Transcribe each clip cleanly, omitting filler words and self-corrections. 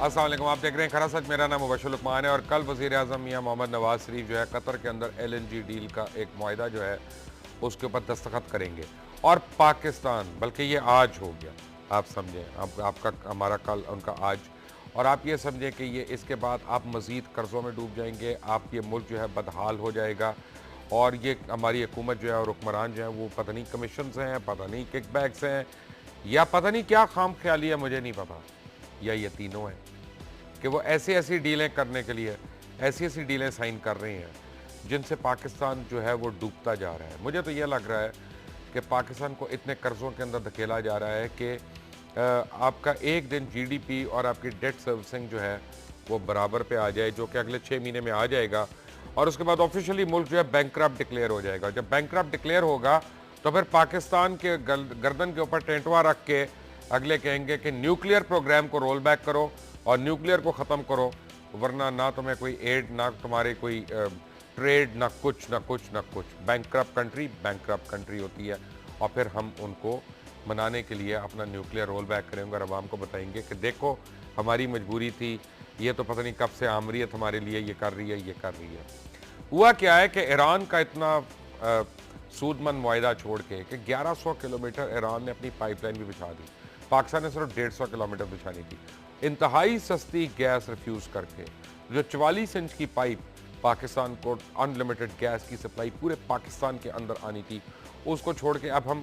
السلام علیکم، آپ دیکھ رہے ہیں کھڑا سچ۔ میرا نام مبشر لقمان ہے اور کل وزیر اعظم میاں محمد نواز شریف جو ہے قطر کے اندر LNG ڈیل کا ایک معاہدہ جو ہے اس کے اوپر دستخط کریں گے، اور پاکستان، بلکہ یہ آج ہو گیا، آپ سمجھیں، آپ کا ہمارا کل، ان کا آج، اور آپ یہ سمجھیں کہ یہ اس کے بعد آپ مزید قرضوں میں ڈوب جائیں گے، آپ یہ ملک جو ہے بدحال ہو جائے گا، اور یہ ہماری حکومت جو ہے اور حکمران جو ہیں وہ پتہ نہیں کمیشنز ہیں، پتہ نہیں کک بیکس ہیں، یا پتہ نہیں کیا خام خیالی ہے، مجھے نہیں پتا، یا یہ تینوں ہیں کہ وہ ایسی ڈیلیں کرنے کے لیے ایسی ڈیلیں سائن کر رہے ہیں جن سے پاکستان جو ہے وہ ڈوبتا جا رہا ہے۔ مجھے تو یہ لگ رہا ہے کہ پاکستان کو اتنے قرضوں کے اندر دھکیلا جا رہا ہے کہ آپ کا ایک دن GDP اور آپ کی ڈیٹ سروسنگ جو ہے وہ برابر پہ آ جائے، جو کہ اگلے 6 مہینے میں آ جائے گا، اور اس کے بعد آفیشلی ملک جو ہے بینکرپٹ ڈکلیئر ہو جائے گا۔ جب بینکرپٹ ڈکلیئر ہوگا تو پھر پاکستان کے گردن کے اوپر ٹینٹوا رکھ کے اگلے کہیں گے کہ نیوکلیئر پروگرام کو رول بیک کرو اور نیوکلیئر کو ختم کرو، ورنہ نہ تمہیں کوئی ایڈ، نہ تمہارے کوئی ٹریڈ، نہ کچھ۔ بینکرپٹ کنٹری ہوتی ہے، اور پھر ہم ان کو منانے کے لیے اپنا نیوکلیئر رول بیک کریں گے اور عوام کو بتائیں گے کہ دیکھو ہماری مجبوری تھی، یہ تو پتہ نہیں کب سے آمریت ہمارے لیے یہ کر رہی ہے۔ ہوا کیا ہے کہ ایران کا اتنا سود مند معاہدہ چھوڑ کے کہ 1100 کلومیٹر ایران نے اپنی پائپ لائن بھی بچھا دی، پاکستان نے صرف 150 کلومیٹر بچھانی تھی، انتہائی سستی گیس ریفیوز کر کے، جو 44 انچ کی پائپ پاکستان کو ان لمیٹڈ گیس کی سپلائی پورے پاکستان کے اندر آنی تھی، اس کو چھوڑ کے اب ہم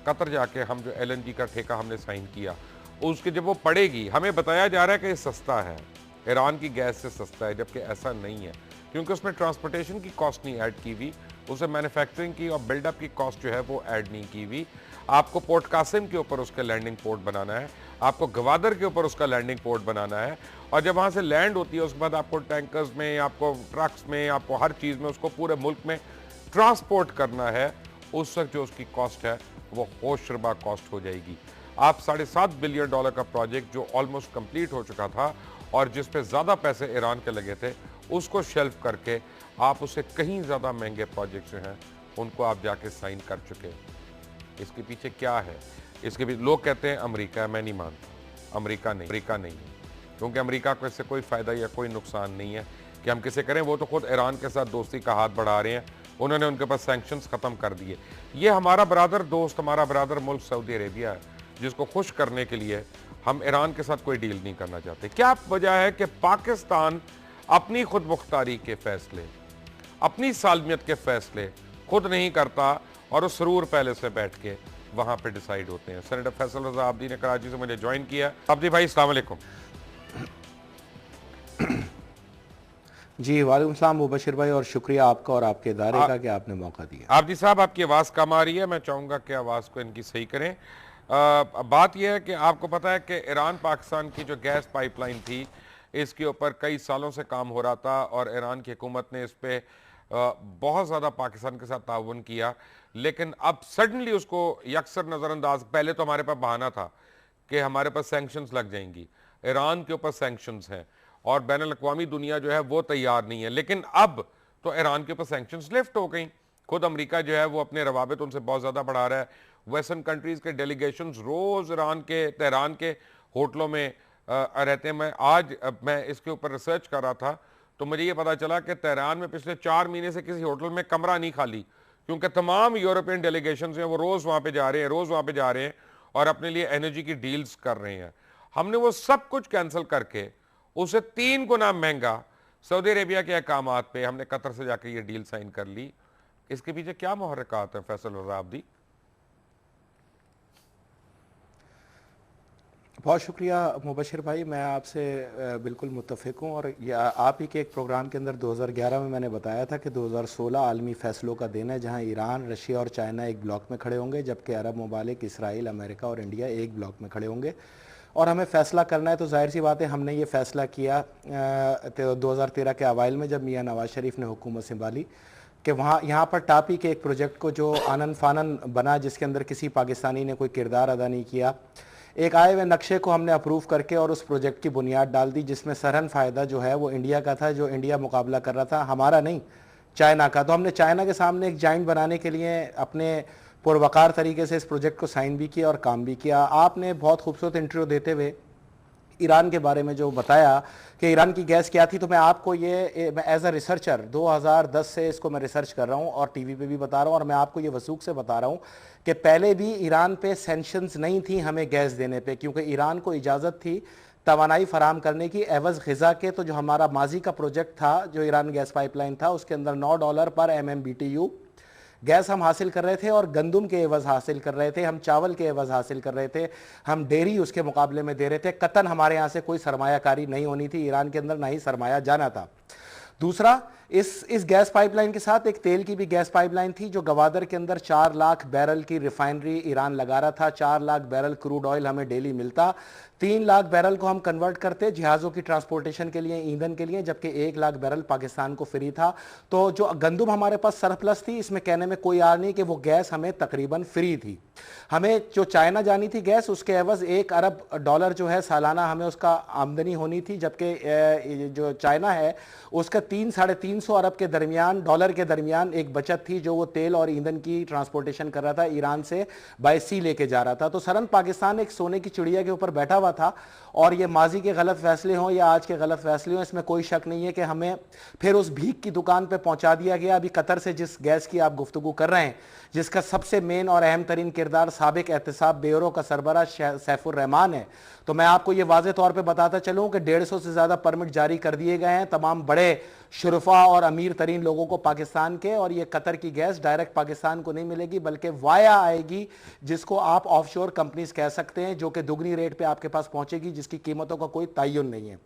قطر جا کے ہم جو LNG کا ٹھیکہ ہم نے سائن کیا، اس کے جب وہ پڑے گی، ہمیں بتایا جا رہا ہے کہ یہ سستا ہے، ایران کی گیس سے سستا ہے، جبکہ ایسا نہیں ہے، کیونکہ اس میں ٹرانسپورٹیشن کی کاسٹ نہیں ایڈ کی ہوئی، اسے مینوفیکچرنگ کی اور بلڈ اپ کی کاسٹ جو ہے وہ ایڈ نہیں کی ہوئی۔ آپ کو پورٹ قاسم کے اوپر اس کے لینڈنگ پورٹ بنانا ہے، آپ کو گوادر کے اوپر اس کا لینڈنگ پورٹ بنانا ہے، اور جب وہاں سے لینڈ ہوتی ہے اس کے بعد آپ کو ٹینکرز میں، آپ کو ٹرکس میں، آپ کو ہر چیز میں اس کو پورے ملک میں ٹرانسپورٹ کرنا ہے، اس وقت جو اس کی کاسٹ ہے وہ ہوش ربا کاسٹ ہو جائے گی۔ آپ $7.5 بلین کا پروجیکٹ جو آلموسٹ کمپلیٹ ہو چکا تھا اور جس پہ زیادہ پیسے ایران کے لگے تھے، اس کو شیلف کر کے آپ اسے کہیں زیادہ مہنگے پروجیکٹ جو ہیں ان کو آپ جا کے سائن کر چکے۔ اس کے پیچھے کیا ہے؟ اس کے بھی لوگ کہتے ہیں امریکہ ہے، میں نہیں مانتا، امریکہ نہیں ہے، کیونکہ امریکہ کو اس سے کوئی فائدہ یا کوئی نقصان نہیں ہے کہ ہم کسے کریں، وہ تو خود ایران کے ساتھ دوستی کا ہاتھ بڑھا رہے ہیں، انہوں نے ان کے پاس سینکشنز ختم کر دیے۔ یہ ہمارا برادر دوست، ہمارا برادر ملک سعودی عربیہ ہے، جس کو خوش کرنے کے لیے ہم ایران کے ساتھ کوئی ڈیل نہیں کرنا چاہتے۔ کیا وجہ ہے کہ پاکستان اپنی خود مختاری کے فیصلے، اپنی سالمیت کے فیصلے خود نہیں کرتا، اور اس سرور پہلے سے بیٹھ کے وہاں پہ ڈیسائیڈ ہوتے ہیں۔ سینیٹر فیصل رضا عابدی نے کراچی سے مجھے جوائن کیا۔ عابدی بھائی السلام علیکم۔ جی وعلیکم السلام مبشر بھائی، اور شکریہ آپ کا اور آپ کے ادارے کا کہ آپ نے موقع دیا۔ عابدی صاحب، آپ کی آواز کم آ رہی ہے، میں چاہوں گا کہ آواز کو ان کی صحیح کریں۔ بات یہ ہے کہ آپ کو پتا ہے کہ ایران پاکستان کی جو گیس پائپ لائن تھی، اس کے اوپر کئی سالوں سے کام ہو رہا تھا، اور ایران کی حکومت نے اس پہ بہت زیادہ پاکستان کے ساتھ تعاون کیا، لیکن اب سڈنلی اس کو یکسر نظر انداز، پہلے تو ہمارے پاس بہانہ تھا کہ ہمارے پاس سینکشنز لگ جائیں گی، ایران کے اوپر سینکشنز ہیں، اور بین الاقوامی دنیا جو ہے وہ تیار نہیں ہے، لیکن اب تو ایران کے اوپر سینکشنز لفٹ ہو گئیں، خود امریکہ جو ہے وہ اپنے روابط ان سے بہت زیادہ بڑھا رہا ہے، ویسٹرن کنٹریز کے ڈیلیگیشنز روز تہران کے ہوٹلوں میں رہتے ہیں۔ میں اس کے اوپر ریسرچ کر رہا تھا تو مجھے یہ پتا چلا کہ تہران میں پچھلے 4 مہینے سے کسی ہوٹل میں کمرہ نہیں خالی، کیونکہ تمام یورپین ڈیلیگیشنز ہیں وہ روز وہاں پہ جا رہے ہیں اور اپنے لیے انرجی کی ڈیلز کر رہے ہیں۔ ہم نے وہ سب کچھ کینسل کر کے اسے 3 گنا مہنگا سعودی عربیہ کے احکامات پہ ہم نے قطر سے جا کے یہ ڈیل سائن کر لی۔ اس کے پیچھے کیا محرکات ہیں فیصل رضا عابدی؟ بہت شکریہ مبشر بھائی، میں آپ سے بالکل متفق ہوں، اور آپ ہی کے ایک پروگرام کے اندر 2011 میں نے بتایا تھا کہ 2016 عالمی فیصلوں کا دن ہے، جہاں ایران، رشیا اور چائنا ایک بلاک میں کھڑے ہوں گے، جبکہ عرب ممالک اسرائیل، امریکہ اور انڈیا ایک بلاک میں کھڑے ہوں گے، اور ہمیں فیصلہ کرنا ہے۔ تو ظاہر سی بات ہے ہم نے یہ فیصلہ کیا 2013 کے اوائل میں، جب میاں نواز شریف نے حکومت سنبھالی، کہ یہاں پر ٹاپی کے ایک پروجیکٹ کو جو آنن فانن بنا، جس کے اندر کسی پاکستانی نے کوئی کردار ادا نہیں کیا، ایک آئے ہوئے نقشے کو ہم نے اپروو کر کے اور اس پروجیکٹ کی بنیاد ڈال دی، جس میں سرہن فائدہ جو ہے وہ انڈیا کا تھا، جو انڈیا مقابلہ کر رہا تھا ہمارا نہیں، چائنا کا۔ تو ہم نے چائنا کے سامنے ایک جائنٹ بنانے کے لیے اپنے پروقار طریقے سے اس پروجیکٹ کو سائن بھی کیا اور کام بھی کیا۔ آپ نے بہت خوبصورت انٹرویو دیتے ہوئے ایران کے بارے میں جو بتایا کہ ایران کی گیس کیا تھی، تو میں آپ کو یہ ایز اے ریسرچر 2010 سے اس کو میں ریسرچ کر رہا ہوں اور ٹی وی پہ بھی بتا رہا ہوں، اور میں آپ کو یہ وثوق سے بتا رہا ہوں کہ پہلے بھی ایران پہ سینکشنز نہیں تھیں ہمیں گیس دینے پہ، کیونکہ ایران کو اجازت تھی توانائی فراہم کرنے کی عوض غذا کے. تو جو ہمارا ماضی کا پروجیکٹ تھا جو ایران گیس پائپ لائن تھا، اس کے اندر $9 پر MMBTU گیس ہم حاصل کر رہے تھے، اور گندم کے عوض حاصل کر رہے تھے، ہم چاول کے عوض حاصل کر رہے تھے، ہم ڈیری اس کے مقابلے میں دے رہے تھے. قطعاً ہمارے یہاں سے کوئی سرمایہ کاری نہیں ہونی تھی ایران کے اندر، نہ ہی سرمایہ جانا تھا. دوسرا، اس گیس پائپ لائن کے ساتھ ایک تیل کی بھی گیس پائپ لائن تھی جو گوادر کے اندر 4 لاکھ بیرل کی ریفائنری ایران لگا رہا تھا. 4 لاکھ بیرل کروڈ آئل ہمیں ڈیلی ملتا. 3 لاکھ بیرل کو ہم کنورٹ کرتے جہازوں کی ٹرانسپورٹیشن کے لیے، ایندھن کے لیے، جبکہ 1 لاکھ بیرل پاکستان کو فری تھا. تو جو گندم ہمارے پاس سرپلس تھی، اس میں کہنے میں کوئی آر نہیں کہ وہ گیس ہمیں تقریباً فری تھی. ہمیں جو چائنا جانی تھی گیس، اس کے عوض $1 ارب جو ہے سالانہ ہمیں اس کا آمدنی ہونی تھی، جبکہ جو چائنا ہے اس کا 300-350 ارب کے درمیان ڈالر کے درمیان ایک بچت تھی جو وہ تیل اور ایندھن کی ٹرانسپورٹیشن کر رہا تھا، ایران سے بائی سی لے کے جا رہا تھا. تو سرن پاکستان ایک سونے کی چڑیا کے اوپر بیٹھا ہوا تھا، اور یہ ماضی کے غلط فیصلے ہوں یا آج کے غلط فیصلے ہوں، اس میں کوئی شک نہیں ہے کہ ہمیں پھر اس بھیک کی دکان پہ پہنچا دیا گیا. ابھی قطر سے جس گیس کی آپ گفتگو کر رہے ہیں، جس کا سب سے مین اور اہم ترین کردار سابق احتساب بیورو کا سربراہ سیف الرحمان ہے، تو میں آپ کو یہ واضح طور پہ بتاتا چلوں کہ 150 سے زیادہ پرمٹ جاری کر دیے گئے ہیں تمام بڑے شرفا اور امیر ترین لوگوں کو پاکستان کے. اور یہ قطر کی گیس ڈائریکٹ پاکستان کو نہیں ملے گی بلکہ وایا آئے گی، جس کو آپ آف شور کمپنیز کہہ سکتے ہیں، جو کہ دگنی ریٹ پہ آپ کے پاس پہنچے گی، جس کی قیمتوں کا کوئی تعین نہیں ہے.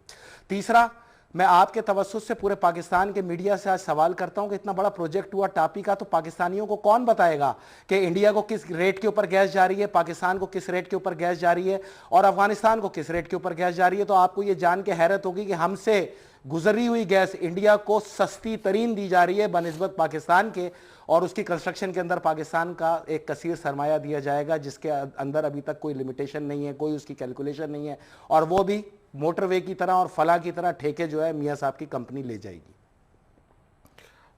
تیسرا، میں آپ کے توسط سے پورے پاکستان کے میڈیا سے آج سوال کرتا ہوں کہ اتنا بڑا پروجیکٹ ہوا ٹاپی کا، تو پاکستانیوں کو کون بتائے گا کہ انڈیا کو کس ریٹ کے اوپر گیس جا رہی ہے، پاکستان کو کس ریٹ کے اوپر گیس جا رہی ہے، اور افغانستان کو کس ریٹ کے اوپر گیس جا رہی ہے. تو آپ کو یہ جان کے حیرت ہوگی کہ ہم سے گزری ہوئی گیس انڈیا کو سستی ترین دی جا رہی ہے بنسبت پاکستان کے، اور اس کی کنسٹرکشن کے اندر پاکستان کا ایک کثیر سرمایہ دیا جائے گا، جس کے اندر ابھی تک کوئی لمیٹیشن نہیں ہے، کوئی اس کی کیلکولیشن نہیں ہے، اور وہ بھی موٹر وے کی طرح اور فلاں کی طرح ٹھیکے جو ہے میاں صاحب کی کمپنی لے جائے گی.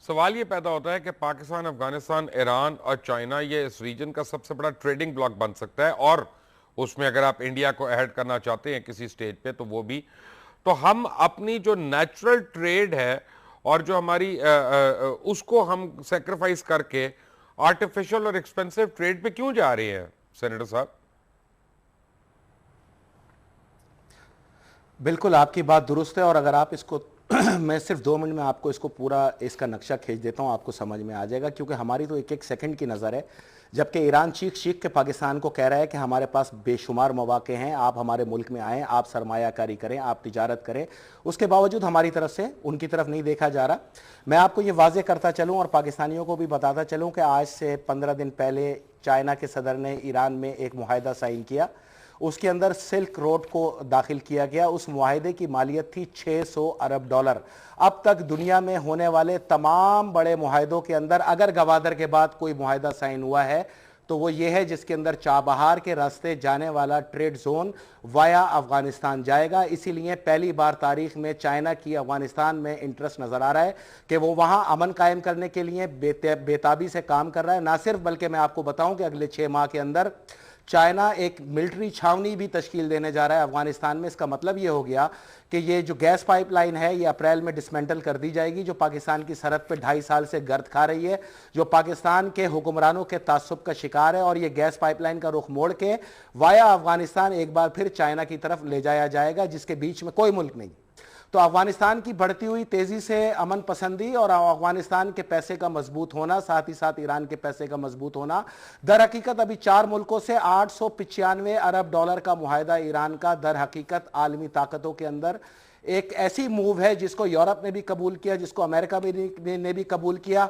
سوال یہ پیدا ہوتا ہے کہ پاکستان، افغانستان، ایران اور چائنا یہ اس ریجن کا سب سے بڑا ٹریڈنگ بلاک بن سکتا ہے، اور اس میں اگر آپ انڈیا کو ایڈ کرنا چاہتے ہیں کسی سٹیج پہ تو وہ بھی، تو ہم اپنی جو نیچرل ٹریڈ ہے اور جو ہماری اس کو ہم سیکریفائز کر کے آرٹیفیشل اور ایکسپینسو ٹریڈ پہ کیوں جا رہے ہیں سینیٹر صاحب؟ بالکل آپ کی بات درست ہے، اور اگر آپ اس کو میں صرف 2 منٹ میں آپ کو اس کو پورا اس کا نقشہ کھینچ دیتا ہوں، آپ کو سمجھ میں آ جائے گا، کیونکہ ہماری تو ایک سیکنڈ کی نظر ہے، جبکہ ایران چیخ کے پاکستان کو کہہ رہا ہے کہ ہمارے پاس بے شمار مواقع ہیں، آپ ہمارے ملک میں آئیں، آپ سرمایہ کاری کریں، آپ تجارت کریں. اس کے باوجود ہماری طرف سے ان کی طرف نہیں دیکھا جا رہا. میں آپ کو یہ واضح کرتا چلوں اور پاکستانیوں کو بھی بتاتا چلوں کہ آج سے 15 دن پہلے چائنا کے صدر نے ایران میں ایک معاہدہ سائن کیا، اس کے اندر سلک روڈ کو داخل کیا گیا. اس معاہدے کی مالیت تھی $600 ارب. اب تک دنیا میں ہونے والے تمام بڑے معاہدوں کے اندر اگر گوادر کے بعد کوئی معاہدہ سائن ہوا ہے تو وہ یہ ہے جس کے اندر چابہار کے راستے جانے والا ٹریڈ زون وایا افغانستان جائے گا. اسی لیے پہلی بار تاریخ میں چائنا کی افغانستان میں انٹرسٹ نظر آ رہا ہے کہ وہ وہاں امن قائم کرنے کے لیے بے تابی سے کام کر رہا ہے. نہ صرف بلکہ میں آپ کو بتاؤں کہ اگلے 6 ماہ کے اندر چائنا ایک ملٹری چھاونی بھی تشکیل دینے جا رہا ہے افغانستان میں. اس کا مطلب یہ ہو گیا کہ یہ جو گیس پائپ لائن ہے یہ اپریل میں ڈسمنٹل کر دی جائے گی، جو پاکستان کی سرحد پہ 2.5 سال سے گرد کھا رہی ہے، جو پاکستان کے حکمرانوں کے تعصب کا شکار ہے. اور یہ گیس پائپ لائن کا رخ موڑ کے وایا افغانستان ایک بار پھر چائنا کی طرف لے جایا جائے گا، جس کے بیچ میں کوئی ملک نہیں. تو افغانستان کی بڑھتی ہوئی تیزی سے امن پسندی اور افغانستان کے پیسے کا مضبوط ہونا، ساتھ ہی ساتھ ایران کے پیسے کا مضبوط ہونا، در حقیقت ابھی 4 ملکوں سے $895 ارب کا معاہدہ ایران کا در حقیقت عالمی طاقتوں کے اندر ایک ایسی موو ہے جس کو یورپ نے بھی قبول کیا، جس کو امریکہ نے بھی قبول کیا،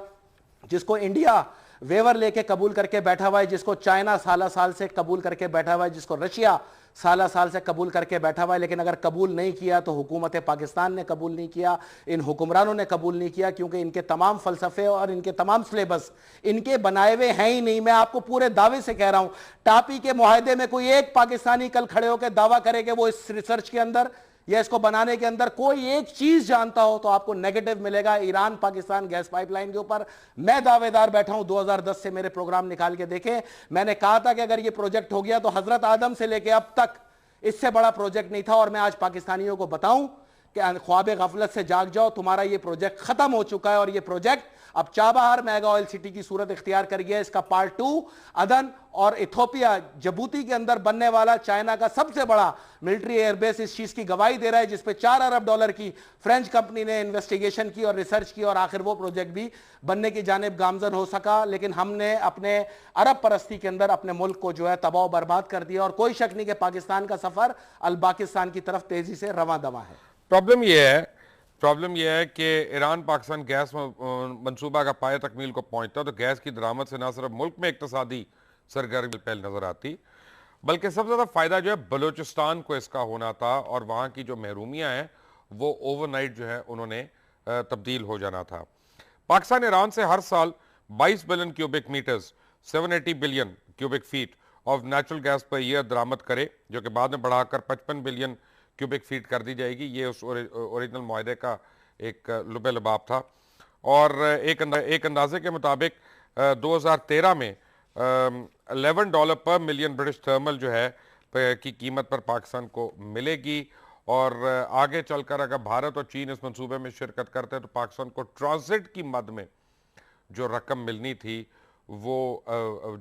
جس کو انڈیا ویور لے کے قبول کر کے بیٹھا ہوا ہے، جس کو چائنا سالہ سال سے قبول کر کے بیٹھا ہوا ہے، جس کو رشیا سالہ سال سے قبول کر کے بیٹھا ہوا ہے. لیکن اگر قبول نہیں کیا تو حکومت پاکستان نے قبول نہیں کیا، ان حکمرانوں نے قبول نہیں کیا، کیونکہ ان کے تمام فلسفے اور ان کے تمام سلیبس ان کے بنائے ہوئے ہیں ہی نہیں. میں آپ کو پورے دعوے سے کہہ رہا ہوں، ٹاپی کے معاہدے میں کوئی ایک پاکستانی کل کھڑے ہو کے دعویٰ کرے کہ وہ اس ریسرچ کے اندر یا اس کو بنانے کے اندر کوئی ایک چیز جانتا ہو تو آپ کو نیگیٹو ملے گا Iran Pakistan gas pipeline کے اوپر. میں دعوے دار بیٹھا ہوں، 2010 سے میرے پروگرام نکال کے دیکھیں، میں نے کہا تھا کہ اگر یہ پروجیکٹ ہو گیا تو حضرت آدم سے لے کے اب تک اس سے بڑا پروجیکٹ نہیں تھا. اور میں آج پاکستانیوں کو بتاؤں کہ خواب غفلت سے جاگ جاؤ, تمہارا یہ پروجیکٹ ختم ہو چکا ہے, اور یہ پروجیکٹ اب چابہار میگا آئل سٹی کی صورت اختیار کر گیا ہے. اس کا پارٹ 2 عدن اور ایتھوپیا جبوتی کے اندر بننے والا چائنا کا سب سے بڑا ملٹری ایئر بیس اس چیز کی گواہی دے رہا ہے, جس پہ $4 ارب کی فرینچ کمپنی نے انویسٹیگیشن کی اور ریسرچ کی, اور آخر وہ پروجیکٹ بھی بننے کی جانب گامزن ہو سکا. لیکن ہم نے اپنے عرب پرستی کے اندر اپنے ملک کو جو ہے تباہ و برباد کر دیا, اور کوئی شک نہیں کہ پاکستان کا سفر الباکستان کی طرف تیزی سے رواں دواں ہے. پرابلم یہ ہے کہ ایران پاکستان گیس منصوبہ کا پایہ تکمیل کو پہنچتا تو گیس کی درآمد سے نہ صرف ملک میں اقتصادی سرگرمی پہل نظر آتی, بلکہ سب سے زیادہ فائدہ جو ہے بلوچستان کو اس کا ہونا تھا, اور وہاں کی جو محرومیاں ہیں وہ اوور نائٹ جو ہے انہوں نے تبدیل ہو جانا تھا. پاکستان ایران سے ہر سال 22 billion cubic metres 780 billion cubic feet of natural gas per year درآمد کرے, جو کہ بعد میں بڑھا کر 55 بلین کیوبک فیٹ کر دی جائے گی. یہ اس اوریجنل معاہدے کا ایک لب لباب تھا. اور ایک اندازے کے مطابق 2013 میں $11 پر ملین برٹش تھرمل جو ہے کی قیمت پر پاکستان کو ملے گی. اور آگے چل کر اگر بھارت اور چین اس منصوبے میں شرکت کرتے ہیں تو پاکستان کو ٹرانزٹ کی مد میں جو رقم ملنی تھی وہ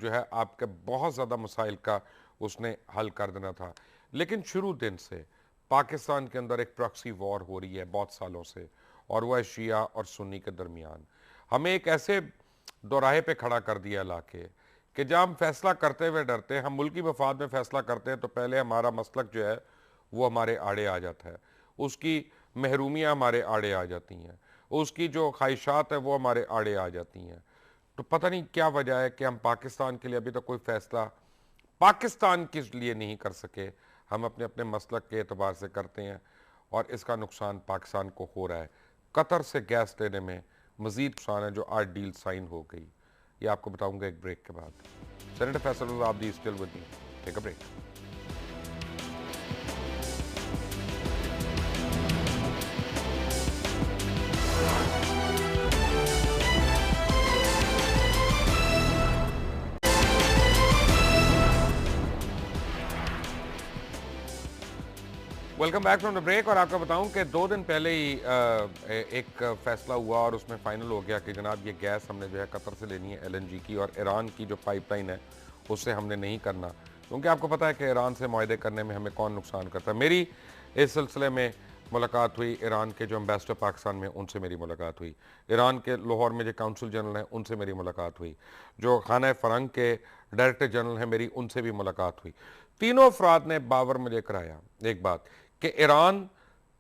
جو ہے آپ کے بہت زیادہ مسائل کا اس نے حل کر دینا تھا. لیکن شروع دن سے پاکستان کے اندر ایک پراکسی وار ہو رہی ہے بہت سالوں سے, اور وہ ہے شیعہ اور سنی کے درمیان. ہمیں ایک ایسے دوراہے پہ کھڑا کر دیا علاقے کہ جب ہم فیصلہ کرتے ہوئے ڈرتے ہیں, ہم ملکی مفاد میں فیصلہ کرتے ہیں تو پہلے ہمارا مسلک جو ہے وہ ہمارے آڑے آ جاتا ہے, اس کی محرومیاں ہمارے آڑے آ جاتی ہیں, اس کی جو خواہشات ہیں وہ ہمارے آڑے آ جاتی ہیں. تو پتہ نہیں کیا وجہ ہے کہ ہم پاکستان کے لیے ابھی تک کوئی فیصلہ پاکستان کے لیے نہیں کر سکے. ہم اپنے اپنے مسلک کے اعتبار سے کرتے ہیں, اور اس کا نقصان پاکستان کو ہو رہا ہے. قطر سے گیس لینے میں مزید نقصان ہے جو آج ڈیل سائن ہو گئی. یہ آپ کو بتاؤں گا ایک بریک کے بعد. Senator Faisal Raza Abidi still with me. Take a break. Welcome back from the break. اور آپ کو بتاؤں کہ 2 دن پہلے ہی ایک فیصلہ ہوا اور اس میں فائنل ہو گیا کہ جناب یہ گیس ہم نے جو ہے قطر سے لینی ہے LNG کی, اور ایران کی جو پائپ لائن ہے اس سے ہم نے نہیں کرنا, کیونکہ آپ کو پتہ ہے کہ ایران سے معاہدے کرنے میں ہمیں کون نقصان کرتا ہے. میری اس سلسلے میں ملاقات ہوئی ایران کے جو امبیسڈر پاکستان میں, ان سے میری ملاقات ہوئی. ایران کے لاہور میں جو کونسل جنرل ہیں ان سے میری ملاقات ہوئی. جو خانہ فرنگ کے ڈائریکٹر جنرل ہیں میری, ان سے بھی ملاقات ہوئی. تینوں افراد نے باور مجھے کرایا ایک بات کہ ایران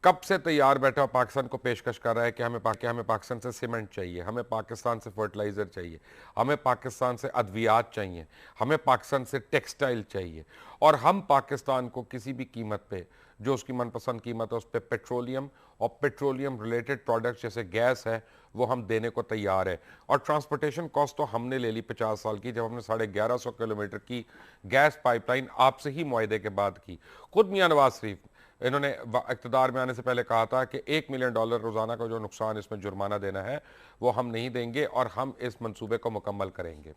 کب سے تیار بیٹھا پاکستان کو پیشکش کر رہا ہے کہ ہمیں پاکستان سے سیمنٹ چاہیے, ہمیں پاکستان سے فرٹیلائزر چاہیے, ہمیں پاکستان سے ادویات چاہیے, ہمیں پاکستان سے ٹیکسٹائل چاہیے, اور ہم پاکستان کو کسی بھی قیمت پہ جو اس کی من پسند قیمت ہے اس پہ پیٹرولیم اور پیٹرولیم ریلیٹڈ پروڈکٹس جیسے گیس ہے وہ ہم دینے کو تیار ہے. اور ٹرانسپورٹیشن کاسٹ تو ہم نے لے لی 50 سال کی, جب ہم نے 1150 کلومیٹر کی گیس پائپ لائن آپ سے ہی معاہدے کے بعد کی. خود میاں نواز شریف انہوں نے اقتدار میں آنے سے پہلے کہا تھا کہ $1 ملین روزانہ کا جو نقصان اس میں جرمانہ دینا ہے وہ ہم نہیں دیں گے, اور ہم اس منصوبے کو مکمل کریں گے.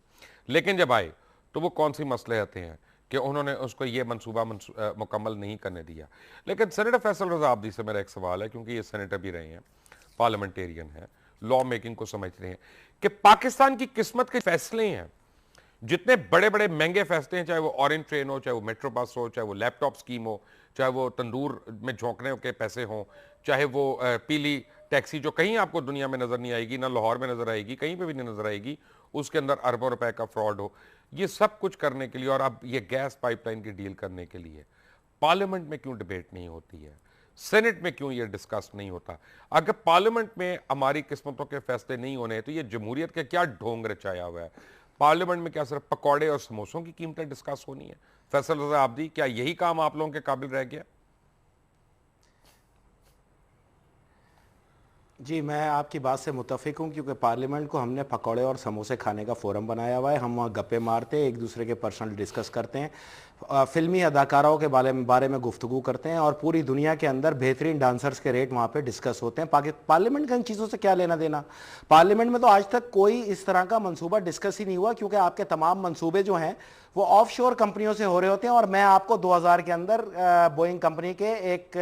لیکن جب آئے تو وہ کون سی مسئلے آتے ہیں کہ انہوں نے اس کو یہ منصوبہ مکمل نہیں کرنے دیا. لیکن سینیٹر فیصل رضا عابدی سے میرا ایک سوال ہے, کیونکہ یہ سینیٹر بھی رہے ہیں, پارلیمنٹیرین ہیں, لا میکنگ کو سمجھتے ہیں, کہ پاکستان کی قسمت کے فیصلے ہیں, جتنے بڑے بڑے مہنگے فیصلے ہیں, چاہے وہ اورنج ٹرین ہو, چاہے وہ میٹرو بس ہو, چاہے وہ لیپ ٹاپ سکیم ہو, چاہے وہ تندور میں جھونکنے کے پیسے ہوں, چاہے وہ پیلی ٹیکسی جو کہیں آپ کو دنیا میں نظر نہیں آئے گی, نہ لاہور میں نظر آئے گی, کہیں پہ بھی نہیں نظر آئے گی, اس کے اندر اربوں روپے کا فراڈ ہو, یہ سب کچھ کرنے کے لیے, اور اب یہ گیس پائپ لائن کی ڈیل کرنے کے لیے پارلیمنٹ میں کیوں ڈیبیٹ نہیں ہوتی ہے, سینٹ میں کیوں یہ ڈسکس نہیں ہوتا؟ اگر پارلیمنٹ میں ہماری قسمتوں کے فیصلے نہیں ہونے تو یہ جمہوریت کے کیا ڈھونگ رچایا ہوا ہے؟ پارلیمنٹ میں کیا صرف پکوڑے اور سموسوں کی قیمتیں ڈسکس ہونی ہیں؟ فیصل رضا عابدی, کیا یہی کام آپ لوگوں کے قابل رہ گیا؟ جی میں آپ کی بات سے متفق ہوں، کیونکہ پارلیمنٹ کو ہم نے پکوڑے اور سموسے کھانے کا فورم بنایا ہوا ہے. ہم وہاں گپے مارتے ہیں، ایک دوسرے کے پرسنل ڈسکس کرتے ہیں، فلمی اداکاروں کے بارے میں گفتگو کرتے ہیں، اور پوری دنیا کے اندر بہترین ڈانسرز کے ریٹ وہاں پہ ڈسکس ہوتے ہیں. پارلیمنٹ کا ان چیزوں سے کیا لینا دینا؟ پارلیمنٹ میں تو آج تک کوئی اس طرح کا منصوبہ ڈسکس ہی نہیں ہوا، کیونکہ آپ کے تمام منصوبے جو ہیں وہ آف شور کمپنیوں سے ہو رہے ہوتے ہیں. اور میں آپ کو 2000 کے اندر بوئنگ کمپنی کے ایک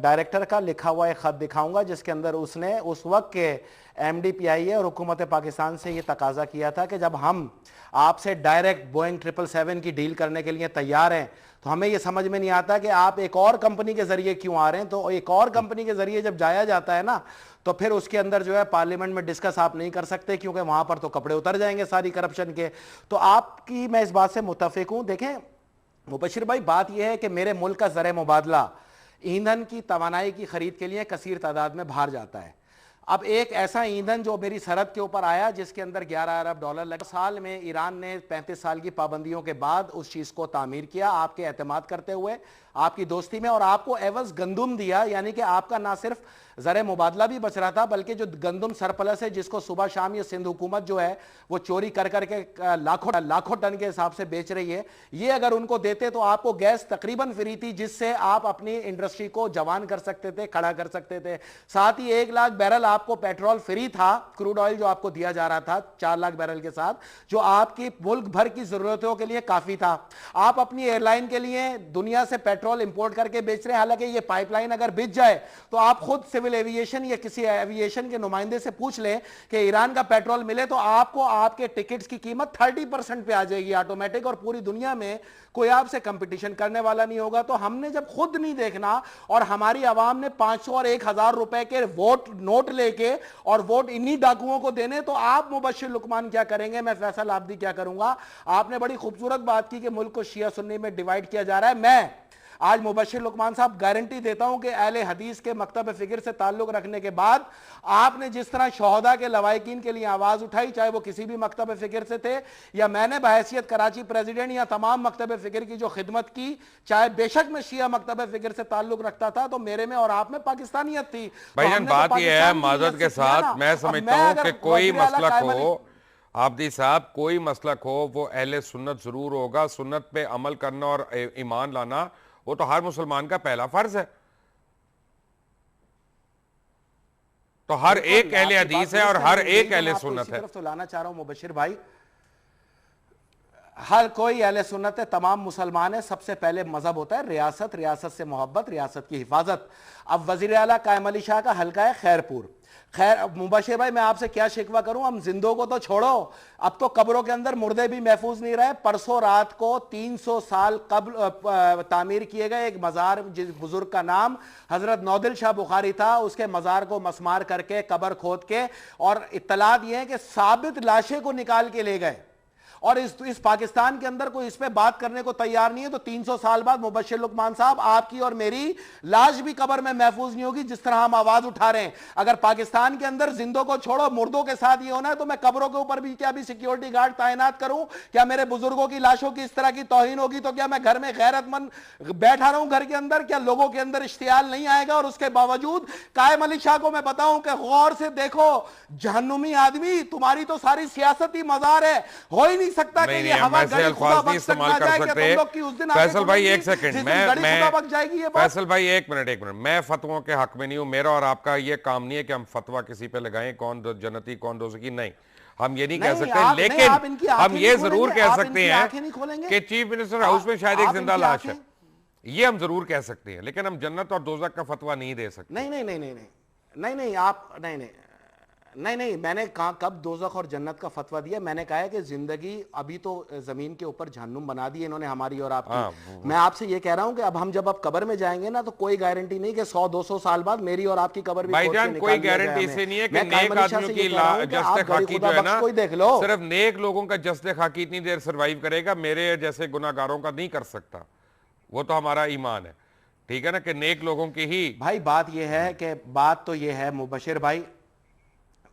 ڈائریکٹر کا لکھا ہوا ایک خط دکھاؤں گا، جس کے اندر اس نے اس وقت کے ایم ڈی پی آئی اے اور حکومت پاکستان سے یہ تقاضا کیا تھا کہ جب ہم آپ سے ڈائریکٹ بوئنگ 777 کی ڈیل کرنے کے لیے تیار ہیں تو ہمیں یہ سمجھ میں نہیں آتا کہ آپ ایک اور کمپنی کے ذریعے کیوں آ رہے ہیں. تو ایک اور کمپنی کے ذریعے جب جایا جاتا ہے نا تو پھر اس کے اندر جو ہے پارلیمنٹ میں ڈسکس آپ نہیں کر سکتے، کیونکہ وہاں پر تو کپڑے اتر جائیں گے ساری کرپشن کے. تو آپ کی میں اس بات سے متفق ہوں. دیکھیں مبشر بھائی، بات یہ ہے کہ میرے ملک کا زر مبادلہ ایندھن کی توانائی کی خرید کے لیے کثیر تعداد میں باہر جاتا ہے. اب ایک ایسا ایندھن جو میری سرحد کے اوپر آیا جس کے اندر $11 ارب لگا، سال میں ایران نے 35 سال کی پابندیوں کے بعد اس چیز کو تعمیر کیا، آپ کے اعتماد کرتے ہوئے، آپ کی دوستی میں، اور آپ کو عوض گندم دیا. یعنی کہ آپ کا نہ صرف زر مبادلہ بھی بچ رہا تھا، بلکہ جو گندم سرپلس ہے جس کو صبح شام یہ سندھ حکومت جو ہے وہ چوری کر کے لاکھوں ٹن کے حساب سے بیچ رہی ہے، یہ اگر ان کو دیتے تو آپ کو گیس تقریباً فری تھی، جس سے آپ اپنی انڈسٹری کو جوان کر سکتے تھے، کھڑا کر سکتے تھے. ساتھ ہی 1 لاکھ بیرل آپ کو پیٹرول فری تھا، کروڈ آئل جو آپ کو دیا جا رہا تھا 4 لاکھ بیرل کے ساتھ، جو آپ کی ملک بھر کی ضرورتوں کے لیے کافی تھا. آپ اپنی ایئر لائن کے لیے دنیا سے پیٹرول امپورٹ کر کے بیچ رہے ہیں، حالانکہ یہ پائپ لائن اگر بچ جائے تو آپ خود سول ایویشن یا کسی ایویشن کے نمائندے سے پوچھ لیں کہ ایران کا پیٹرول ملے تو آپ کو آپ کے ٹکٹس کی قیمت 30% پہ آ جائے گی آٹومیٹک، اور پوری دنیا میں کوئی آپ سے کمپٹیشن کرنے والا نہیں ہوگا. تو ہم نے جب خود نہیں دیکھنا اور ہماری عوام نے 500 اور 1000 روپے کے ووٹ نوٹ لے کے اور ووٹ انہی ڈاکوؤں کو دینے، تو آپ مبشر لقمان کیا کریں گے؟ میں فیصل عابدی کیا کروں گا؟ آپ نے بڑی خوبصورت بات کی کہ ملک کو شیعہ سنی میں ڈیوائیڈ کیا جا رہا ہے. میں آج مبشر لقمان صاحب گارنٹی دیتا ہوں کہ اہل حدیث کے مکتب فکر سے تعلق رکھنے کے بعد آپ نے جس طرح شہداء کے لواحقین کے لیے آواز اٹھائی، چاہے وہ کسی بھی مکتب فکر سے تھے یا میں نے بحیثیت کراچی پریزیڈنٹ یا تمام مکتب فکر کی جو خدمت کی، چاہے بے شک میں شیعہ مکتب فکر سے تعلق رکھتا تھا، تو میرے میں اور آپ میں پاکستانیت تھی. بھائی جان بات یہ ہے معذرت کے ساتھ، میں سمجھتا ہوں کہ کوئی مسلک ہو عابدی صاحب، کوئی مسلک ہو وہ اہل سنت ضرور ہوگا. سنت پہ عمل کرنا اور ایمان لانا وہ تو ہر مسلمان کا پہلا فرض ہے. تو ہر ایک اہل حدیث ہے اور ہر ایک اہل سنت ہے. طرف تو لانا چاہ رہا ہوں مبشر بھائی، ہر کوئی اہل سنت ہے، تمام مسلمان ہے. سب سے پہلے مذہب ہوتا ہے ریاست، ریاست سے محبت، ریاست کی حفاظت. اب وزیر اعلیٰ قائم علی شاہ کا حلقہ ہے خیرپور. خیر مبشر بھائی میں آپ سے کیا شکوہ کروں؟ ہم زندوں کو تو چھوڑو، اب تو قبروں کے اندر مردے بھی محفوظ نہیں رہے. پرسوں رات کو 300 سال قبل تعمیر کیے گئے ایک مزار، جس بزرگ کا نام حضرت نودل شاہ بخاری تھا، اس کے مزار کو مسمار کر کے قبر کھود کے، اور اطلاعات یہ ہیں کہ ثابت لاشیں کو نکال کے لے گئے، اور اس پاکستان کے اندر کوئی اس پہ بات کرنے کو تیار نہیں ہے. تو 300 سال بعد مبشر لقمان صاحب آپ کی اور میری لاش بھی قبر میں محفوظ نہیں ہوگی جس طرح ہم آواز اٹھا رہے ہیں. اگر پاکستان کے اندر زندوں کو چھوڑو مردوں کے ساتھ یہ ہونا ہے تو میں قبروں کے اوپر بھی کیا بھی سیکیورٹی گارڈ تعینات کروں؟ کیا میرے بزرگوں کی لاشوں کی اس طرح کی توہین ہوگی تو کیا میں گھر میں غیرت مند بیٹھا رہا ہوں گھر کے اندر؟ کیا لوگوں کے اندر اشتعال نہیں آئے گا؟ اور اس کے باوجود قائم علی شاہ کو میں بتاؤں کہ غور سے دیکھو جہنمی آدمی، تمہاری تو ساری سیاستی مزار ہے، ہو ہی نہیں سکتا کہ یہ ہوا گڑی خدا بخش سکنا جائے کہ تم لوگ کی اس دن آگے فیصل بھائی ایک سیکنڈ، فیصل بھائی ایک منٹ، میں فتووں کے حق میں نہیں ہوں. میرا اور آپ کا یہ کام نہیں ہے کہ ہم فتوہ کسی پہ لگائیں کون جنتی کون دوزخی، نہیں، ہم یہ نہیں کہہ سکتے. لیکن ہم یہ ضرور کہہ سکتے ہیں کہ چیف منسٹر ہاؤس میں شاید ایک زندہ لاش ہے، یہ ہم ضرور کہہ سکتے ہیں، لیکن ہم جنت اور دوزخ کا فتوہ نہیں دے سکتے. نہیں آپ نہیں میں نے کہا کب دوزخ اور جنت کا فتویٰ دیا؟ میں نے کہا ہے کہ زندگی ابھی تو زمین کے اوپر جہنم بنا دی انہوں نے ہماری اور آپ کی. میں آپ سے یہ کہہ رہا ہوں کہ اب ہم جب قبر میں جائیں گے نا تو کوئی گارنٹی نہیں کہ 100-200 سال بعد میری اور آپ کی قبر بھی بھائی جان کوئی گارنٹی سے نہیں ہے کہ نیک آدمیوں کی جسد خاکی جو ہے نا صرف نیک لوگوں کا جسد خاکی اتنی دیر سروائیو کرے گا، میرے جیسے گناہگاروں کا نہیں کر سکتا. وہ تو ہمارا ایمان ہے، ٹھیک ہے نا، کہ نیک لوگوں کی ہی. بھائی بات یہ ہے کہ بات تو یہ ہے مبشر بھائی،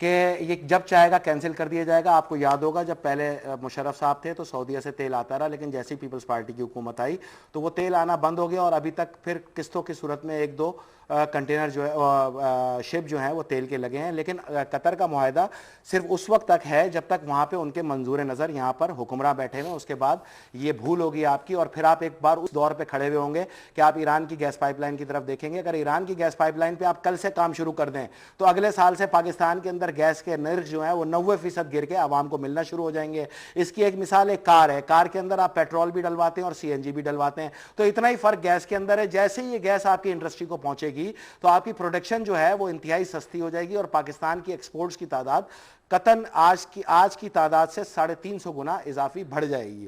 کہ یہ جب چاہے گا کینسل کر دیا جائے گا. آپ کو یاد ہوگا جب پہلے مشرف صاحب تھے تو سعودیہ سے تیل آتا رہا, لیکن جیسی پیپلز پارٹی کی حکومت آئی تو وہ تیل آنا بند ہو گیا, اور ابھی تک پھر قسطوں کی صورت میں ایک دو کنٹینر جو ہے شپ جو ہیں وہ تیل کے لگے ہیں. لیکن قطر کا معاہدہ صرف اس وقت تک ہے جب تک وہاں پہ ان کے منظور نظر یہاں پر حکمراں بیٹھے ہوئے. اس کے بعد یہ بھول ہوگی آپ کی, اور پھر آپ ایک بار اس دور پہ کھڑے ہوئے ہوں گے کہ آپ ایران کی گیس پائپ لائن کی طرف دیکھیں گے. اگر ایران کی گیس پائپ لائن پہ آپ کل سے کام شروع کر دیں تو اگلے سال سے پاکستان کے اندر گیس کے نرخ جو ہیں وہ 90% گر کے عوام کو ملنا شروع ہو جائیں گے. اس کی ایک مثال ایک کار ہے, کار کے اندر آپ پیٹرول بھی ڈلواتے ہیں اور سی این جی بھی ڈلواتے ہیں, تو اتنا ہی فرق گیس کے اندر ہے. جیسے ہی یہ گیس آپ کی انڈسٹری کو پہنچے گی تو آپ کی پروڈکشن جو ہے وہ انتہائی سستی ہو جائے گی, اور پاکستان کی ایکسپورٹس کی تعداد قطن آج کی تعداد سے 350 گنا اضافی بڑھ جائے گی.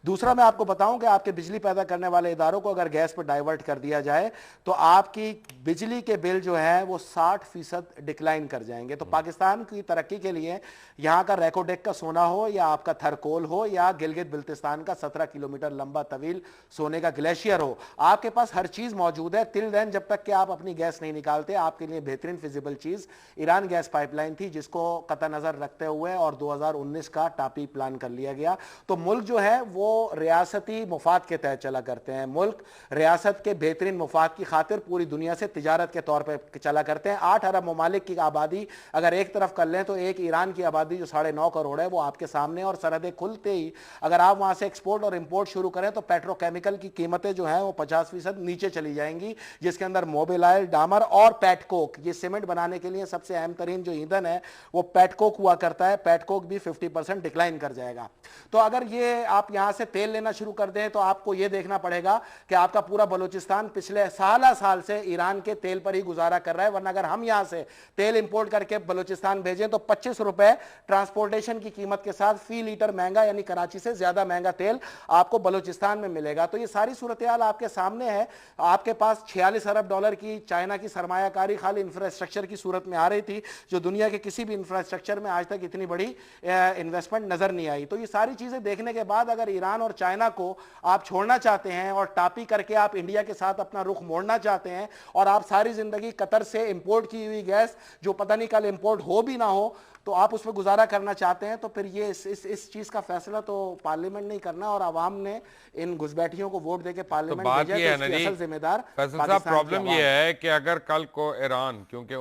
دوسرا میں آپ کو بتاؤں کہ آپ کے بجلی پیدا کرنے والے اداروں کو اگر گیس پر ڈائیورٹ کر دیا جائے تو آپ کی بجلی کے بل جو ہے وہ 60% ڈکلائن کر جائیں گے. تو پاکستان کی ترقی کے لیے یہاں کا ریکوڈیک کا سونا ہو یا آپ کا تھرکول ہو یا گلگت بلتستان کا 17 کلومیٹر لمبا طویل سونے کا گلیشیئر ہو, آپ کے پاس ہر چیز موجود ہے. ٹل دین جب تک کہ آپ اپنی گیس نہیں نکالتے, آپ کے لیے بہترین فیزیبل چیز ایران گیس پائپ لائن تھی, جس کو قطع نظر رکھتے ہوئے اور 2019 کا ٹاپی پلان کر لیا گیا. تو ملک جو ہے وہ ریاستی مفاد کے تحت چلا کرتے ہیں. ملک ریاست کے بہترین مفاد کی خاطر پوری دنیا سے تجارت کے طور پہ چلا کرتے ہیں. 8 ارب ممالک کی آبادی اگر ایک طرف کر لیں تو ایک ایران کی آبادی جو 9.5 کروڑ ہے وہ آپ کے سامنے, اور سرحدیں کھلتے ہی اگر آپ وہاں سے ایکسپورٹ اور امپورٹ شروع کریں تو پیٹرو کیمیکل کی قیمتیں جو ہیں وہ 50% نیچے چلی جائیں گی, جس کے اندر موبلائل, ڈامر اور پیٹ کوک, یہ سیمنٹ بنانے کے لیے سب سے اہم ترین جو ایندھن ہے وہ پیٹ کوک ہوا کرتا ہے. پیٹ کوک بھی 50% ڈکلائن کر جائے گا. تو اگر یہ آپ یہاں سے تیل لینا شروع کر دیں تو آپ کو یہ دیکھنا پڑے گا کہ آپ کا پورا بلوچستان پچھلے سال سے ایران کے تیل پر ہی گزارا کر رہا ہے. ورنہ اگر ہم یہاں سے تیل امپورٹ کر کے بلوچستان بھیجیں تو 25 روپے ٹرانسپورٹیشن کی قیمت کے ساتھ فی لیٹر مہنگا, یعنی کراچی سے زیادہ مہنگا تیل آپ کو بلوچستان میں ملے گا. تو یہ ساری صورتحال آپ کے سامنے ہے. آپ کے پاس 46 ارب ڈالر کی چائنا کی سرمایہ کاری خالی انفراسٹرکچر کی صورت میں آ رہی تھی, جو دنیا کے کسی بھی انفراسٹرکچر میں آج تک اتنی بڑی انویسٹمنٹ نظر نہیں آئی. تو یہ ساری چیزیں دیکھنے کے بعد اگر ایران اور چائنا کو آپ چھوڑنا چاہتے ہیں اور ٹاپی کر کے آپ انڈیا کے ساتھ اپنا رخ موڑنا چاہتے ہیں, اور آپ ساری زندگی قطر سے امپورٹ کی ہوئی گیس جو پتہ نہیں کل امپورٹ ہو بھی نہ ہو تو آپ اس پہ گزارا کرنا چاہتے ہیں, تو پھر یہ اس چیز کا فیصلہ تو پارلیمنٹ نہیں کرنا, اور عوام نے ان گھسبیٹھیوں کو ووٹ دے کے پارلیمنٹ بھیجا ہے, تو اس کی اصل ذمہ دار فیصل صاحب پرابلم یہ ہے کہ اگر کل کو ایران, کیونکہ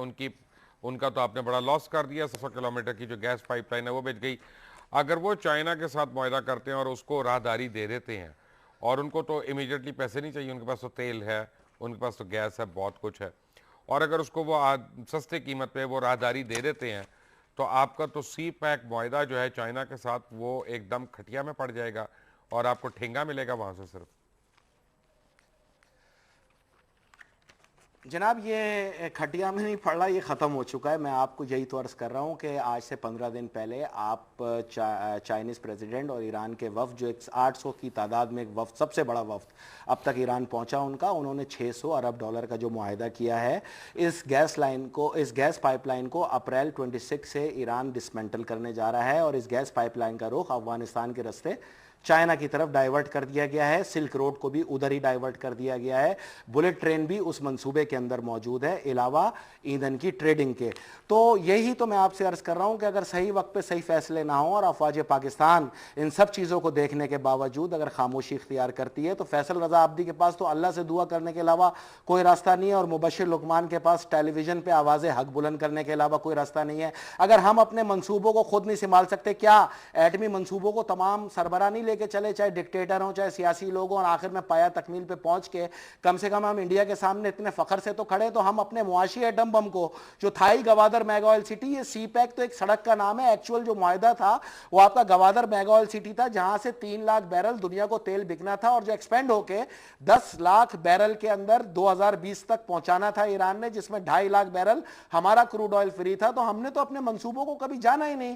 ان کا تو آپ نے بڑا لاس کر دیا, 700 کلومیٹر کی جو گیس پائپ لائن ہے وہ بچ گئی, اگر وہ چائنا کے ساتھ معاہدہ کرتے ہیں اور اس کو راہداری دے دیتے ہیں, اور ان کو تو امیڈیٹلی پیسے نہیں چاہیے, ان کے پاس تو تیل ہے, ان کے پاس تو گیس ہے, بہت کچھ ہے, اور اگر اس کو وہ سستے قیمت پہ وہ راہداری دے دیتے ہیں تو آپ کا تو سی پیک معاہدہ جو ہے چائنا کے ساتھ وہ ایک دم کھٹیا میں پڑ جائے گا, اور آپ کو ٹھینگا ملے گا وہاں سے صرف. جناب یہ کھٹیا میں نہیں پڑ رہا, یہ ختم ہو چکا ہے. میں آپ کو یہی تو عرض کر رہا ہوں کہ آج سے 15 دن پہلے آپ چائنیز پریزیڈنٹ اور ایران کے وفد جو 800 کی تعداد میں ایک وفد, سب سے بڑا وفد اب تک ایران پہنچا ان کا, انہوں نے 600 ارب ڈالر کا جو معاہدہ کیا ہے اس گیس پائپ لائن کو اپریل 26 سے ایران ڈسمنٹل کرنے جا رہا ہے, اور اس گیس پائپ لائن کا رخ افغانستان کے راستے چائنا کی طرف ڈائیورٹ کر دیا گیا ہے. سلک روڈ کو بھی ادھر ہی ڈائیورٹ کر دیا گیا ہے. بلٹ ٹرین بھی اس منصوبے کے اندر موجود ہے علاوہ ایندھن کی ٹریڈنگ کے. تو یہی تو میں آپ سے عرض کر رہا ہوں کہ اگر صحیح وقت پہ صحیح فیصلے نہ ہوں اور افواج پاکستان ان سب چیزوں کو دیکھنے کے باوجود اگر خاموشی اختیار کرتی ہے تو فیصل رضا عابدی کے پاس تو اللہ سے دعا کرنے کے علاوہ کوئی راستہ نہیں ہے, اور مبشر لقمان کے پاس ٹیلی ویژن پہ آواز حق بلند کرنے کے علاوہ کوئی راستہ نہیں ہے. اگر ہم اپنے منصوبوں کو خود نہیں سنبھال سکتے, کیا ایٹمی منصوبوں کو تمام سربراہ نہیں لے کے چلے, چاہے ڈکٹیٹر ہوں چاہے سیاسی لوگ ہوں, اور آخر میں پایا تکمیل پہ پہنچ کے کم سے کم ہم انڈیا کے سامنے اتنے فخر سے تو کھڑے, تو ہم اپنے معاشی ایٹم بم کو جو Thai Gwadar mega oil city, یہ سی پیک تو ایک سڑک کا نام ہے, ایکچوئل جو معاہدہ تھا وہ آپ کا گوادر میگا آئل سٹی تھا, جہاں سے 3 لاکھ بیرل دنیا کو تیل بکنا تھا, اور جو ایکسپینڈ ہو کے 10 لاکھ بیرل کے اندر 2020 تک پہنچانا تھا ایران نے, جس میں 2.5 لاکھ بیرل ہمارا کروڈ آئل فری تھا. تو ہم نے تو اپنے منصوبوں کو کبھی جانا ہی نہیں,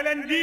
LNG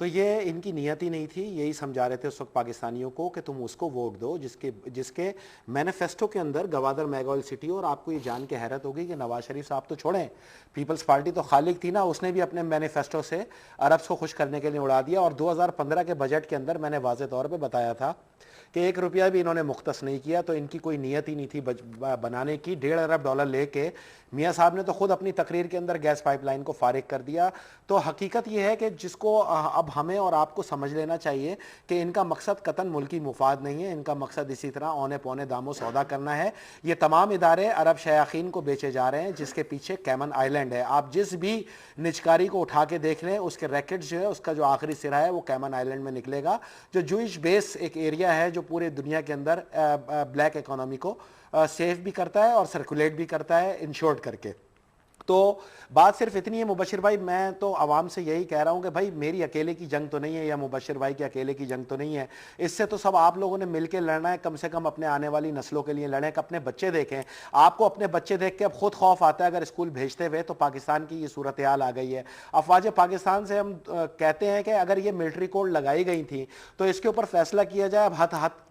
تو یہ ان کی نیت ہی نہیں تھی. یہی سمجھا رہے تھے اس وقت پاکستانیوں کو کہ تم اس کو ووٹ دو جس کے مینیفیسٹو کے اندر گوادر میگا آئل سٹی. اور آپ کو یہ جان کے حیرت ہوگی کہ نواز شریف صاحب تو چھوڑیں, پیپلز پارٹی تو خالق تھی نا, اس نے بھی اپنے مینیفیسٹو سے عربز کو خوش کرنے کے لیے اڑا دیا. اور 2015 کے بجٹ کے اندر میں نے واضح طور پہ بتایا تھا کہ $1 بھی انہوں نے مختص نہیں کیا. تو ان کی کوئی نیت ہی نہیں تھی بنانے کی. $1.5 ارب لے کے میاں صاحب نے تو خود اپنی تقریر کے اندر گیس پائپ لائن کو فارغ کر دیا. تو حقیقت یہ ہے کہ جس کو اب ہمیں اور آپ کو سمجھ لینا چاہیے کہ ان کا مقصد قطعاً ملکی مفاد نہیں ہے. ان کا مقصد اسی طرح اونے پونے داموں سودا کرنا ہے. یہ تمام ادارے عرب شیاخین کو بیچے جا رہے ہیں, جس کے پیچھے کیمن آئیلینڈ ہے. آپ جس بھی نجکاری کو اٹھا کے دیکھ لیں, اس کے ریکٹس جو ہے اس کا جو آخری سرا ہے وہ کیمن آئیلینڈ میں نکلے گا, جو جوئش بیس ایک ایریا ہے جو پورے دنیا کے اندر بلیک اکانومی کو سیف بھی کرتا ہے اور سرکولیٹ بھی کرتا ہے انشورڈ کر کے. تو بات صرف اتنی ہے مبشر بھائی, میں تو عوام سے یہی کہہ رہا ہوں کہ بھائی میری اکیلے کی جنگ تو نہیں ہے, یا مبشر بھائی کی اکیلے کی جنگ تو نہیں ہے. اس سے تو سب آپ لوگوں نے مل کے لڑنا ہے, کم سے کم اپنے آنے والی نسلوں کے لیے لڑیں. کہ اپنے بچے دیکھیں, آپ کو اپنے بچے دیکھ کے اب خود خوف آتا ہے اگر اسکول بھیجتے ہوئے, تو پاکستان کی یہ صورتحال آ گئی ہے. افواج پاکستان سے ہم کہتے ہیں کہ اگر یہ ملٹری کوڈ لگائی گئی تھیں تو اس کے اوپر فیصلہ کیا جائے. اب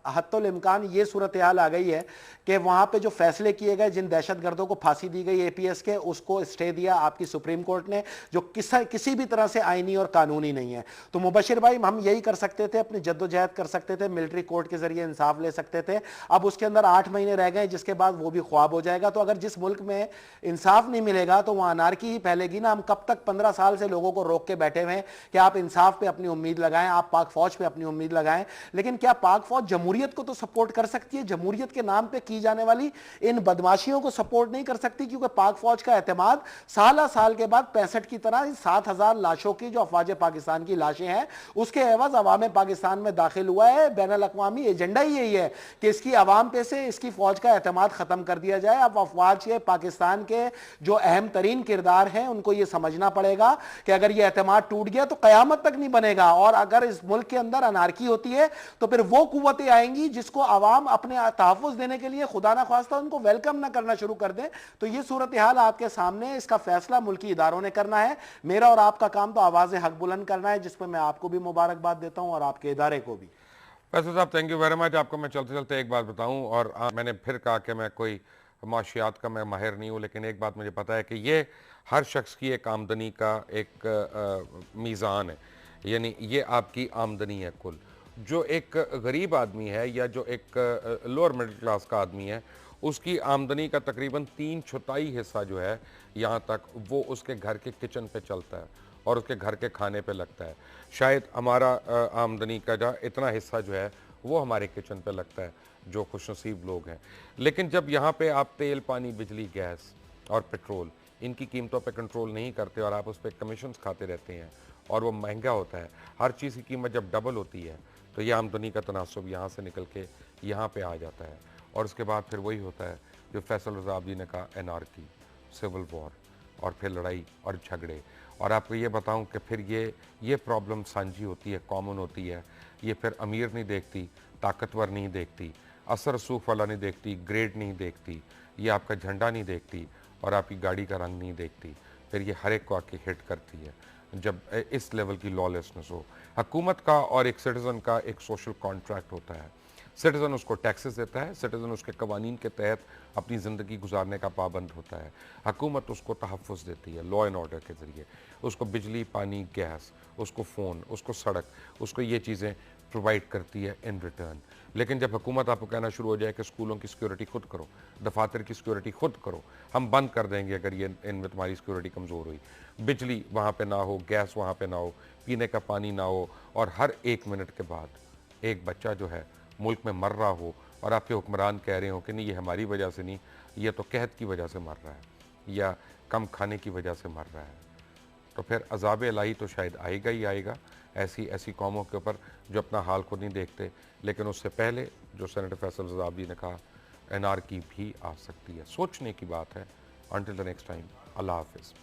حتی الامکان یہ صورتحال آ گئی ہے کہ وہاں پہ جو فیصلے کیے گئے, جن دہشت گردوں کو پھانسی دی گئی APS کے, اس کو اسٹے دیا آپ کی سپریم کورٹ نے, جو کسی بھی طرح سے آئینی اور قانونی نہیں ہے. تو مبشر بھائی ہم یہی کر سکتے تھے, اپنی جدوجہد کر سکتے تھے, ملٹری کورٹ کے ذریعے انصاف لے سکتے تھے. اب اس کے اندر 8 مہینے رہ گئے, جس کے بعد وہ بھی خواب ہو جائے گا. تو اگر جس ملک میں انصاف نہیں ملے گا تو وہاں انارکی ہی پھیلے گی نا. ہم کب تک 15 سال سے لوگوں کو روک کے بیٹھے ہوئے ہیں کہ آپ انصاف پہ اپنی امید لگائیں, آپ پاک فوج پہ اپنی امید لگائیں. لیکن کیا پاک فوج جمہوریت کو تو سپورٹ کر سکتی ہے؟ جمہوریت کے نام پہ کی جانے والی ان بدماشیوں کو سپورٹ نہیں کر سکتی, کیونکہ پاک فوج کا اعتماد سالہ سال کے بعد 65 کی طرح 7,000 لاشوں کی جو افواج پاکستان کی لاشیں ہیں اس کے عوض عوام پاکستان میں داخل ہوا ہے. بین الاقوامی ایجنڈا ہی یہی ہے کہ اس کی عوام پہ سے اس کی فوج کا اعتماد ختم کر دیا جائے. اب افواج کے پاکستان کے جو اہم ترین کردار ہیں ان کو یہ سمجھنا پڑے گا کہ اگر یہ اعتماد ٹوٹ گیا تو قیامت تک نہیں بنے گا. اور اگر اس ملک کے اندر انارکی ہوتی ہے تو پھر وہ قوتیں آئیں گی جس کو عوام اپنے تحفظ دینے کے لیے خدا نہ خواستہ ان کو ویلکم نہ کرنا شروع کر دیں. تو یہ صورتحال آپ کے سامنے, اس کا فیصلہ ملکی اداروں نے کرنا ہے. میرا اور آپ کا کام تو آواز حق بلند کرنا ہے, جس پہ میں آپ کو بھی مبارکباد دیتا ہوں اور آپ کے ادارے کو بھی. فیصل صاحب تھینک یو ویری مچ. آپ کو میں چلتے چلتے ایک بات بتاؤں, اور میں نے پھر کہا کہ میں کوئی معاشیات کا میں ماہر نہیں ہوں, لیکن ایک بات مجھے پتہ ہے کہ یہ ہر شخص کی ایک آمدنی کا ایک میزان ہے. یعنی یہ آپ کی آمدنی ہے کل. جو ایک غریب آدمی ہے یا جو ایک لوور مڈل کلاس کا آدمی ہے, اس کی آمدنی کا تقریباً 3/4 حصہ جو ہے یہاں تک وہ اس کے گھر کے کچن پہ چلتا ہے اور اس کے گھر کے کھانے پہ لگتا ہے. شاید ہمارا آمدنی کا اتنا حصہ جو ہے وہ ہمارے کچن پہ لگتا ہے جو خوش نصیب لوگ ہیں. لیکن جب یہاں پہ آپ تیل, پانی, بجلی, گیس اور پیٹرول ان کی قیمتوں پہ کنٹرول نہیں کرتے اور آپ اس پہ کمیشنز کھاتے رہتے ہیں اور وہ مہنگا ہوتا ہے, ہر چیز کی قیمت جب ڈبل ہوتی ہے تو یہ آمدنی کا تناسب یہاں سے نکل کے یہاں پہ آ جاتا ہے. اور اس کے بعد پھر وہی ہوتا ہے جو فیصل رضا جی نے کہا, انارکی, سول وار, اور پھر لڑائی اور جھگڑے. اور آپ کو یہ بتاؤں کہ پھر یہ پرابلم سانجھی ہوتی ہے, کامن ہوتی ہے. یہ پھر امیر نہیں دیکھتی, طاقتور نہیں دیکھتی, اثر رسوخ والا نہیں دیکھتی, گریڈ نہیں دیکھتی, یہ آپ کا جھنڈا نہیں دیکھتی اور آپ کی گاڑی کا رنگ نہیں دیکھتی. پھر یہ ہر ایک کو آ کے ہٹ کرتی ہے جب اس لیول کی لا لیسنس ہو. حکومت کا اور ایک سٹیزن کا ایک سوشل کانٹریکٹ ہوتا ہے. سٹیزن اس کو ٹیکسز دیتا ہے, سٹیزن اس کے قوانین کے تحت اپنی زندگی گزارنے کا پابند ہوتا ہے. حکومت اس کو تحفظ دیتی ہے لا اینڈ آرڈر کے ذریعے, اس کو بجلی, پانی, گیس, اس کو فون, اس کو سڑک, اس کو یہ چیزیں پرووائڈ کرتی ہے ان ریٹرن. لیکن جب حکومت آپ کو کہنا شروع ہو جائے کہ اسکولوں کی سیکیورٹی خود کرو, دفاتر کی سیکیورٹی خود کرو, ہم بند کر دیں گے اگر یہ ان میں تمہاری سیکیورٹی کمزور ہوئی, بجلی وہاں پہ نہ ہو, گیس وہاں پہ نہ ہو, پینے کا پانی نہ ہو, اور ہر 1 منٹ کے بعد ایک بچہ جو ہے ملک میں مر رہا ہو اور آپ کے حکمران کہہ رہے ہوں کہ نہیں یہ ہماری وجہ سے نہیں, یہ تو قحط کی وجہ سے مر رہا ہے یا کم کھانے کی وجہ سے مر رہا ہے, تو پھر عذاب الہی تو شاید آئے گا ہی آئے گا ایسی قوموں کے اوپر جو اپنا حال خود نہیں دیکھتے. لیکن اس سے پہلے جو سینیٹر فیصل رضا جی نے کہا, انارکی بھی آ سکتی ہے. سوچنے کی بات ہے. انٹل دی نیکسٹ ٹائم, اللہ حافظ.